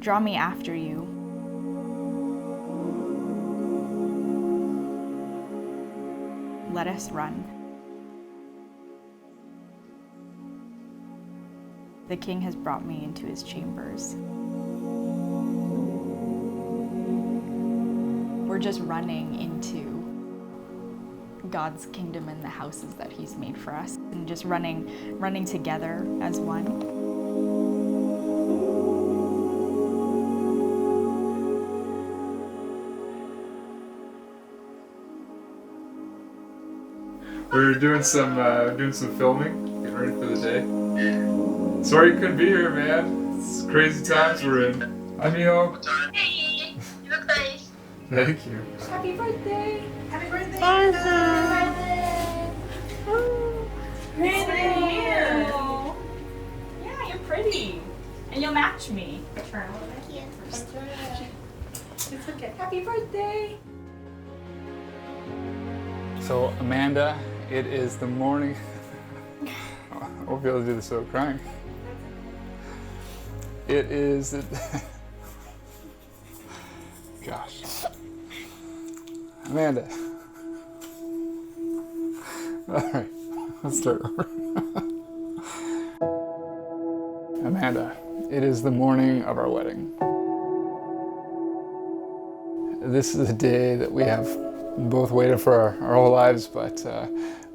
Draw me after you. Let us run. The King has brought me into his chambers. We're just running into God's kingdom and the houses that he's made for us, and just running together as one. We're doing some filming, getting ready for the day. Sorry you couldn't be here, man. It's crazy times we're in. I'm Neil. Hey, you look nice. Thank you. Happy birthday! Happy birthday. Oh, pretty. Yeah, you're pretty. And you'll match me. Turn a little bit. It's okay. Happy birthday! So, Amanda, it is the morning. I won't be able to do this without crying. It is. Gosh. Amanda. Alright, let's start over. Amanda, it is the morning of our wedding. This is a day that we have both waited for our whole lives, but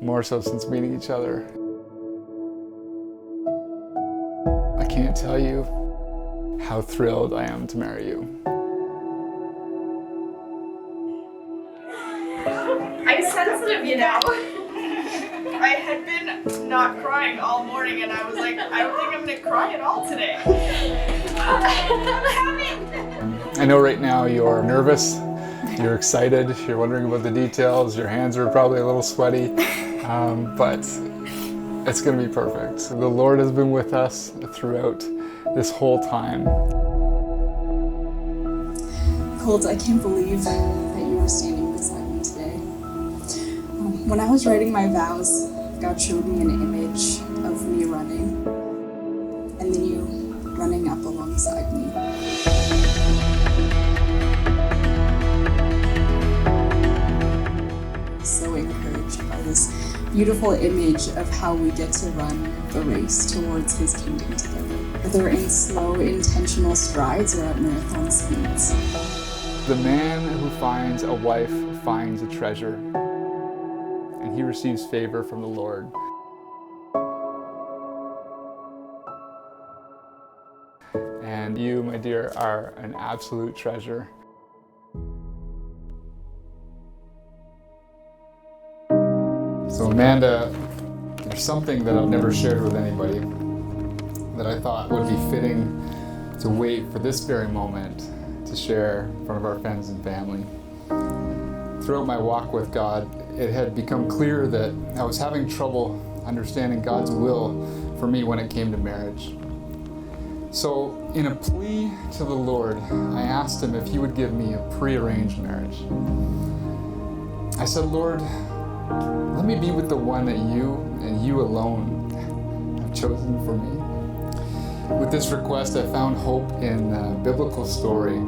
more so since meeting each other. I can't tell you how thrilled I am to marry you. I'm sensitive, you know. I had been not crying all morning, and I was like, I don't think I'm gonna cry at all today. I know right now you're nervous, you're excited, you're wondering about the details, your hands are probably a little sweaty, but it's gonna be perfect. The Lord has been with us throughout this whole time. Colt, I can't believe that you were standing beside me today. When I was writing my vows, God showed me an image of me running, and then you running up alongside me. So encouraged by this beautiful image of how we get to run the race towards his kingdom together, whether in slow, intentional strides or at marathon speeds. The man who finds a wife finds a treasure, and he receives favor from the Lord. And you, my dear, are an absolute treasure. So Amanda, there's something that I've never shared with anybody that I thought would be fitting to wait for this very moment to share in front of our friends and family. Throughout my walk with God, it had become clear that I was having trouble understanding God's will for me when it came to marriage. So, in a plea to the Lord, I asked him if he would give me a prearranged marriage. I said, Lord, let me be with the one that you and you alone have chosen for me. With this request, I found hope in the biblical story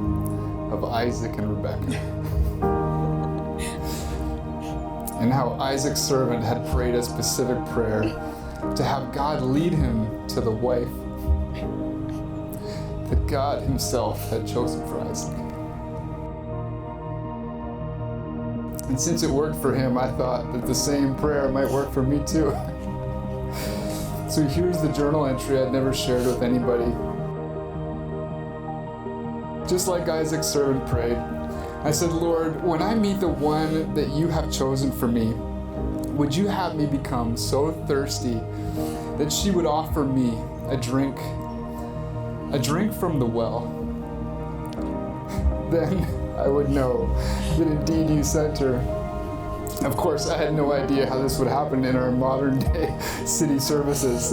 of Isaac and Rebekah. And how Isaac's servant had prayed a specific prayer to have God lead him to the wife that God himself had chosen for Isaac. And since it worked for him, I thought that the same prayer might work for me too. So here's the journal entry I'd never shared with anybody. Just like Isaac's servant prayed, I said, Lord, when I meet the one that you have chosen for me, would you have me become so thirsty that she would offer me a drink from the well? Then I would know that indeed you sent her. Of course, I had no idea how this would happen in our modern day city services.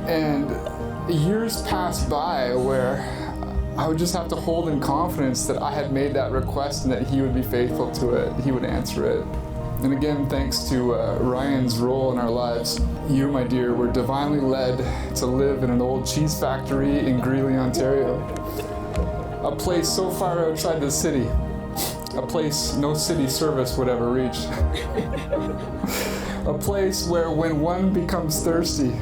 And years passed by where I would just have to hold in confidence that I had made that request and that he would be faithful to it, he would answer it. And again, thanks to Ryan's role in our lives, you, my dear, were divinely led to live in an old cheese factory in Greeley, Ontario. a place so far outside the city, a place no city service would ever reach, a place where when one becomes thirsty,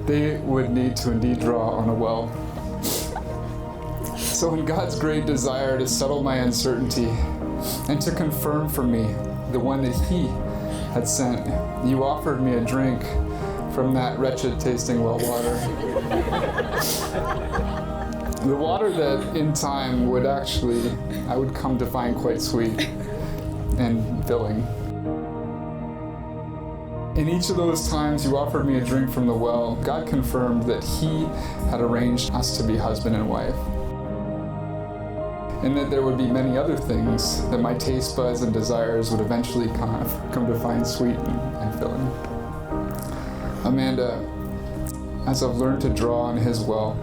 they would need to indeed draw on a well. So in God's great desire to settle my uncertainty and to confirm for me the one that He had sent, you offered me a drink from that wretched tasting well water. The water that in time would actually, I would come to find quite sweet and filling. In each of those times you offered me a drink from the well, God confirmed that He had arranged us to be husband and wife. And that there would be many other things that my taste buds and desires would eventually come to find sweet and filling. Amanda, as I've learned to draw on His well,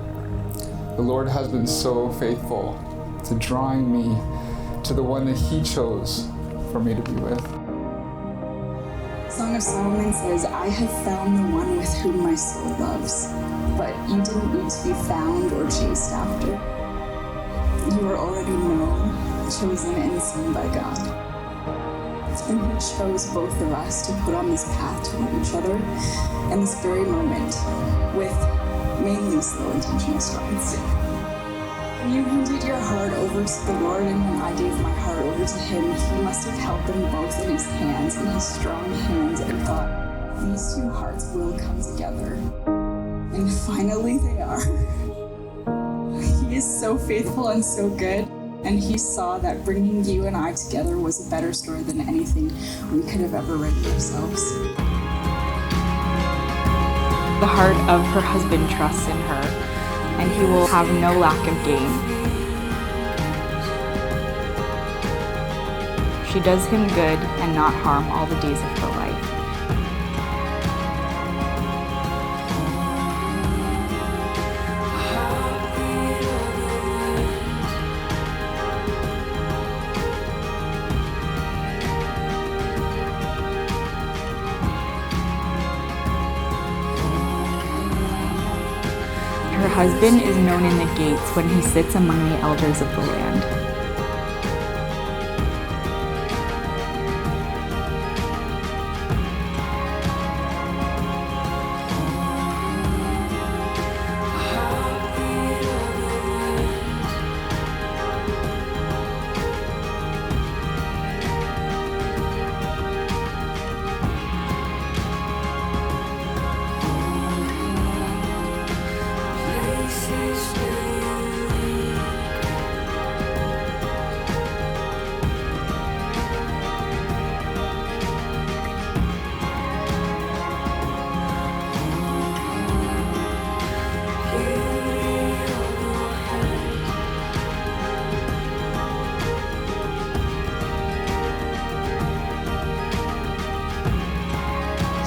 the Lord has been so faithful to drawing me to the one that He chose for me to be with. Song of Solomon says, I have found the one with whom my soul loves, but you didn't need to be found or chased after. You were already known, chosen, and seen by God. And He chose both of us to put on this path toward each other in this very moment with mainly slow intentional strides. When you handed your heart over to the Lord and when I gave my heart over to Him, He must have held them both in His hands, in His strong hands, and thought, these two hearts will come together. And finally they are. He is so faithful and so good, and He saw that bringing you and I together was a better story than anything we could have ever written ourselves. The heart of her husband trusts in her, and he will have no lack of gain. She does him good and not harm all the days of her life. Her husband is known in the gates when he sits among the elders of the land.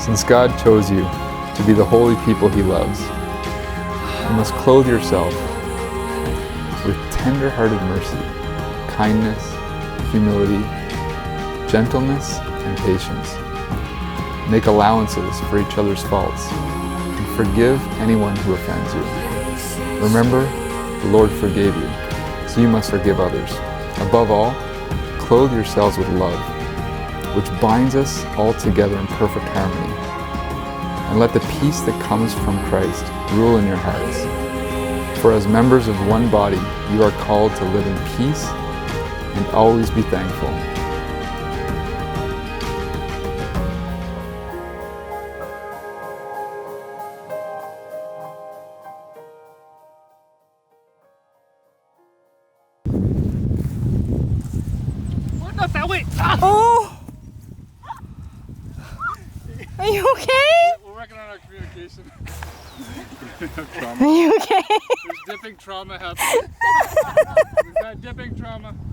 Since God chose you to be the holy people He loves, you must clothe yourself with tender-hearted mercy, kindness, humility, gentleness, and patience. Make allowances for each other's faults, and forgive anyone who offends you. Remember, the Lord forgave you, so you must forgive others. Above all, clothe yourselves with love, which binds us all together in perfect harmony. And let the peace that comes from Christ rule in your hearts. For as members of one body, you are called to live in peace and always be thankful. Oh! Are you okay? We're working on our communication. Are you okay? There's dipping trauma happening. We've got dipping trauma.